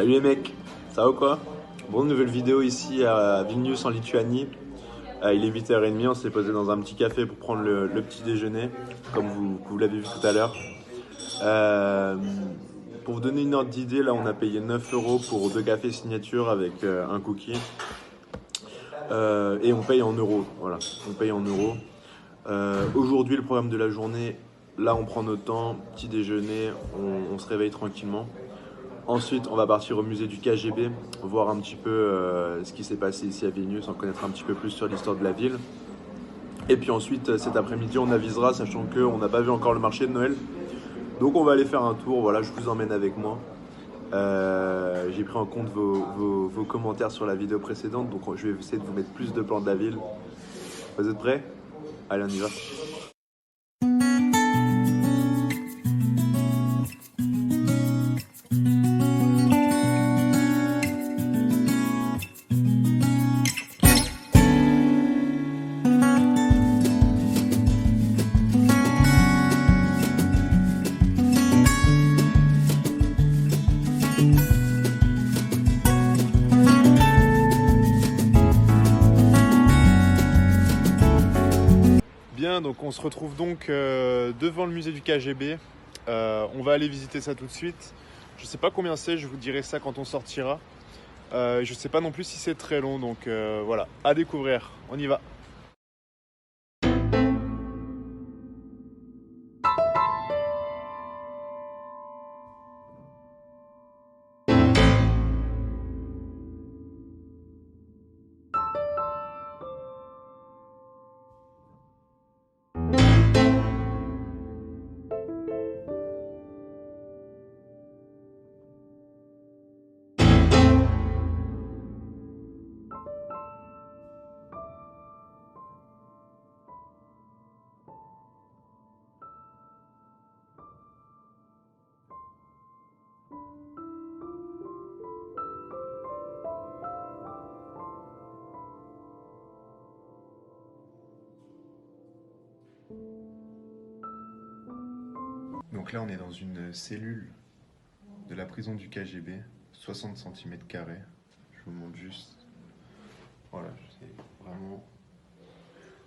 Salut les mecs, ça va ou quoi? Bon, nouvelle vidéo ici à Vilnius en Lituanie. Il est 8h30, on s'est posé dans un petit café pour prendre le petit déjeuner, comme vous l'avez vu tout à l'heure. Euh, pour vous donner une ordre d'idée, là on a payé 9 euros pour deux cafés signature avec un cookie. Et on paye en euros, voilà, on paye en euros. Aujourd'hui, le programme de la journée, là on prend notre temps, petit déjeuner, on se réveille tranquillement. Ensuite, on va partir au musée du KGB, voir un petit peu ce qui s'est passé ici à Vilnius, en connaître un petit peu plus sur l'histoire de la ville. Et puis ensuite, cet après-midi, on avisera, sachant qu'on n'a pas vu encore le marché de Noël. Donc on va aller faire un tour, voilà, je vous emmène avec moi. J'ai pris en compte vos commentaires sur la vidéo précédente, donc je vais essayer de vous mettre plus de plans de la ville. Vous êtes prêts? Allez, on y va. Bien, donc on se retrouve donc devant le musée du KGB. On va aller visiter ça tout de suite. Je sais pas combien c'est, je vous dirai ça quand on sortira. Je sais pas non plus si c'est très long, donc voilà, à découvrir. On y va. Donc là, on est dans une cellule de la prison du KGB, 60 cm². Je vous montre juste. Voilà, c'est vraiment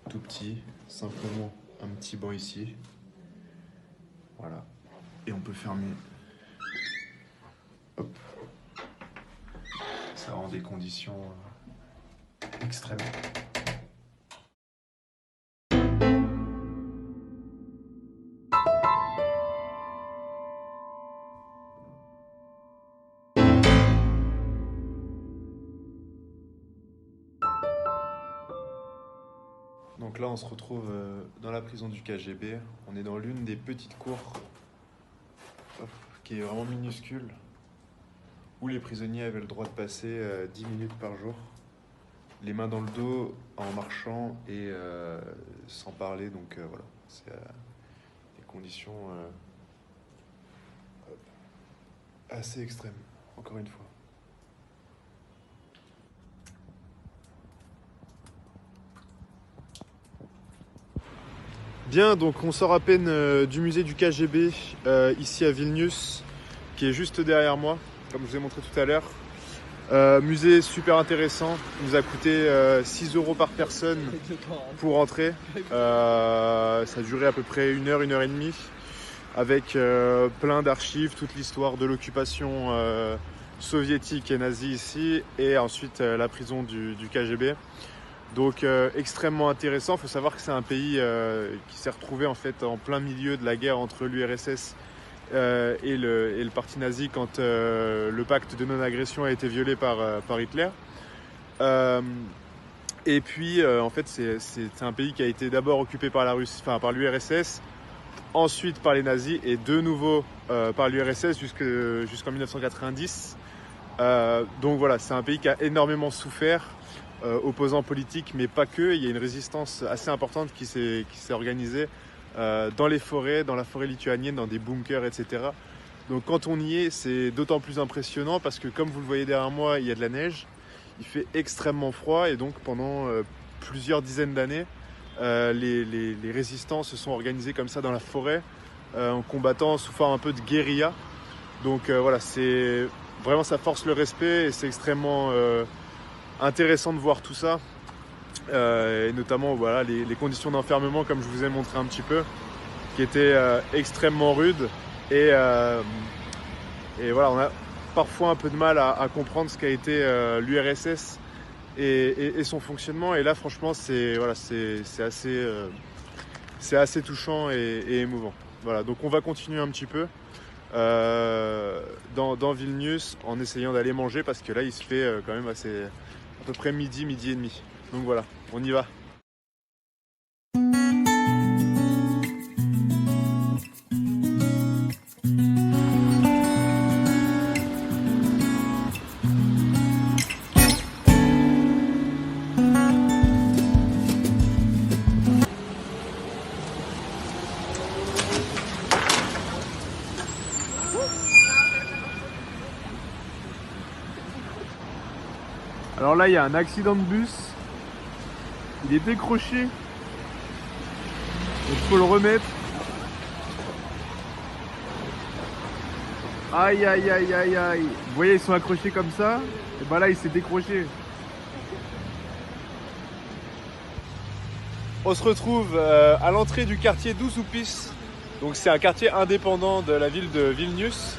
tout petit, simplement un petit banc ici. Voilà. Et on peut fermer. Hop. Ça rend des conditions extrêmes. Donc là, on se retrouve dans la prison du KGB. On est dans l'une des petites cours, hop, qui est vraiment minuscule, où les prisonniers avaient le droit de passer 10 minutes par jour, les mains dans le dos, en marchant et sans parler. Donc voilà, c'est des conditions assez extrêmes, encore une fois. Bien, donc on sort à peine du musée du KGB ici à Vilnius, qui est juste derrière moi, comme je vous ai montré tout à l'heure. Musée super intéressant, il nous a coûté 6 euros par personne pour entrer. Ça a duré à peu près une heure et demie, avec plein d'archives, toute l'histoire de l'occupation soviétique et nazie ici, et ensuite la prison du KGB. Donc extrêmement intéressant. Il faut savoir que c'est un pays qui s'est retrouvé en fait en plein milieu de la guerre entre l'URSS et le parti nazi quand le pacte de non-agression a été violé par Hitler. Et puis en fait c'est un pays qui a été d'abord occupé par la Russie, enfin par l'URSS, ensuite par les nazis et de nouveau par l'URSS jusqu'en 1990. Donc voilà, c'est un pays qui a énormément souffert. Opposants politiques, mais pas que. Il y a une résistance assez importante qui s'est organisée dans les forêts, dans la forêt lituanienne, dans des bunkers, etc. Donc quand on y est, c'est d'autant plus impressionnant parce que comme vous le voyez derrière moi, il y a de la neige, il fait extrêmement froid et donc pendant plusieurs dizaines d'années, les résistants se sont organisés comme ça dans la forêt en combattant sous forme un peu de guérilla. Donc voilà, c'est vraiment ça force le respect et c'est extrêmement intéressant de voir tout ça. Et notamment voilà, les conditions d'enfermement comme je vous ai montré un petit peu, qui étaient extrêmement rudes. Et voilà, on a parfois un peu de mal à comprendre ce qu'a été l'URSS et son fonctionnement. Et là, franchement, c'est assez touchant et émouvant. Voilà, donc on va continuer un petit peu dans Vilnius en essayant d'aller manger parce que là, il se fait quand même à peu près midi et demi. Donc voilà, on y va. Alors là, il y a un accident de bus. Il est décroché. Donc il faut le remettre. Aïe aïe aïe aïe aïe. Vous voyez, ils sont accrochés comme ça. Et bah là, il s'est décroché. On se retrouve à l'entrée du quartier d'Ūupis. Donc c'est un quartier indépendant de la ville de Vilnius.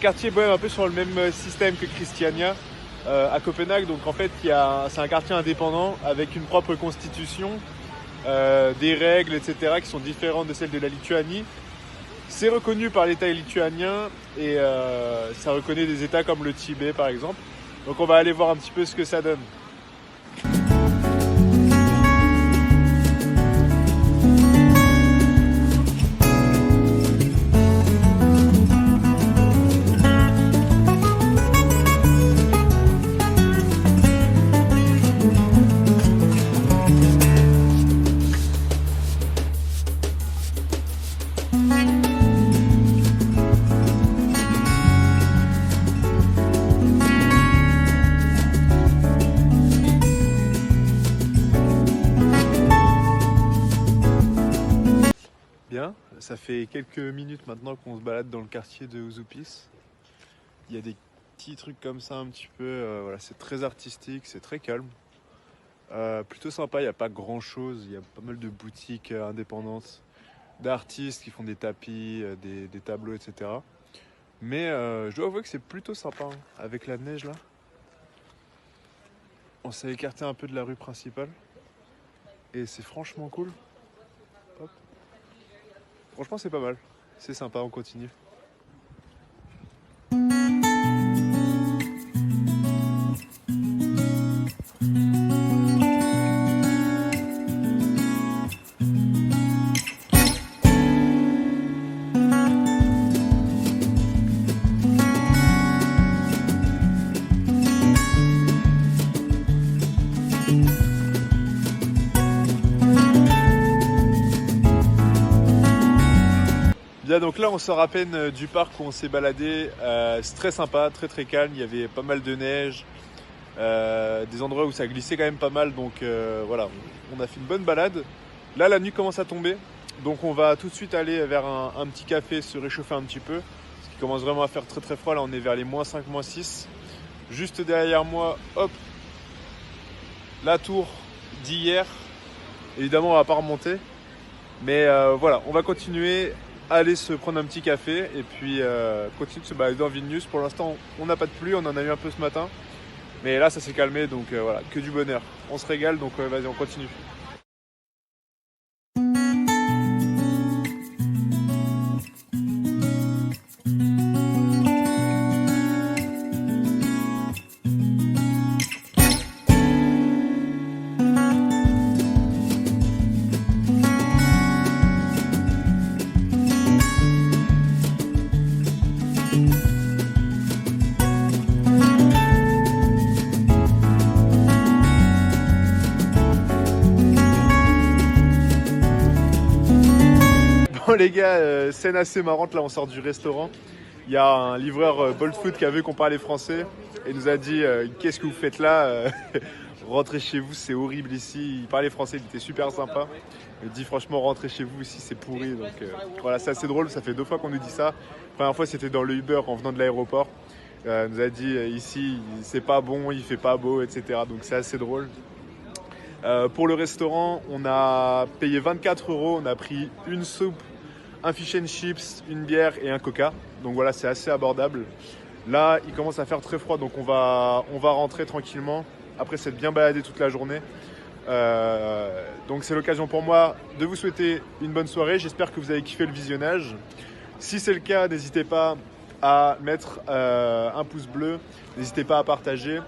Quartier bohème un peu sur le même système que Christiania. À Copenhague, donc en fait c'est un quartier indépendant avec une propre constitution, des règles, etc. qui sont différentes de celles de la Lituanie. C'est reconnu par l'État lituanien et ça reconnaît des États comme le Tibet par exemple. Donc on va aller voir un petit peu ce que ça donne. Bien, ça fait quelques minutes maintenant qu'on se balade dans le quartier deŪupis. Il y a des petits trucs comme ça un petit peu, voilà, c'est très artistique, c'est très calme. Plutôt sympa, il n'y a pas grand chose, il y a pas mal de boutiques indépendantes, d'artistes qui font des tapis, des tableaux, etc. Mais je dois avouer que c'est plutôt sympa, hein, avec la neige là. On s'est écarté un peu de la rue principale et c'est franchement cool. Hop. Franchement c'est pas mal, c'est sympa, on continue. Bien, donc là on sort à peine du parc où on s'est baladé, c'est très sympa, très calme, il y avait pas mal de neige, des endroits où ça glissait quand même pas mal, donc voilà, on a fait une bonne balade. Là la nuit commence à tomber, donc on va tout de suite aller vers un petit café, se réchauffer un petit peu, parce qu'il commence vraiment à faire très froid, là on est vers les -5, -6. Juste derrière moi, hop, la tour d'hier, évidemment on va pas remonter, mais voilà, on va continuer. Aller se prendre un petit café et puis continuer de se balader dans Vilnius. Pour l'instant, on n'a pas de pluie, on en a eu un peu ce matin. Mais là, ça s'est calmé, donc voilà, que du bonheur. On se régale, donc vas-y, on continue. Bon les gars, scène assez marrante, là on sort du restaurant. Il y a un livreur Bolt Food qui a vu qu'on parlait français et nous a dit qu'est-ce que vous faites là rentrez chez vous, c'est horrible ici. Il parlait français, il était super sympa. Il dit franchement rentrez chez vous ici, c'est pourri. Donc voilà, c'est assez drôle, ça fait 2 fois qu'on nous dit ça. La première fois c'était dans le Uber en venant de l'aéroport. nous a dit ici c'est pas bon, il fait pas beau, etc. Donc c'est assez drôle. Pour le restaurant, on a payé 24 €, on a pris une soupe, un fish and chips, une bière et un coca. Donc voilà, c'est assez abordable. Là, il commence à faire très froid, donc on va rentrer tranquillement. Après s'être bien baladé toute la journée. Donc c'est l'occasion pour moi de vous souhaiter une bonne soirée. J'espère que vous avez kiffé le visionnage. Si c'est le cas, n'hésitez pas à mettre un pouce bleu. N'hésitez pas à partager.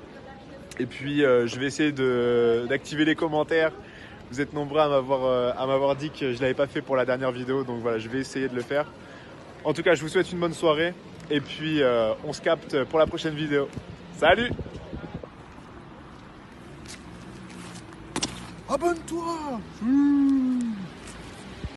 Et puis je vais essayer d'activer les commentaires. Vous êtes nombreux à m'avoir dit que je ne l'avais pas fait pour la dernière vidéo. Donc voilà, je vais essayer de le faire. En tout cas, je vous souhaite une bonne soirée. Et puis on se capte pour la prochaine vidéo. Salut! Abonne-toi!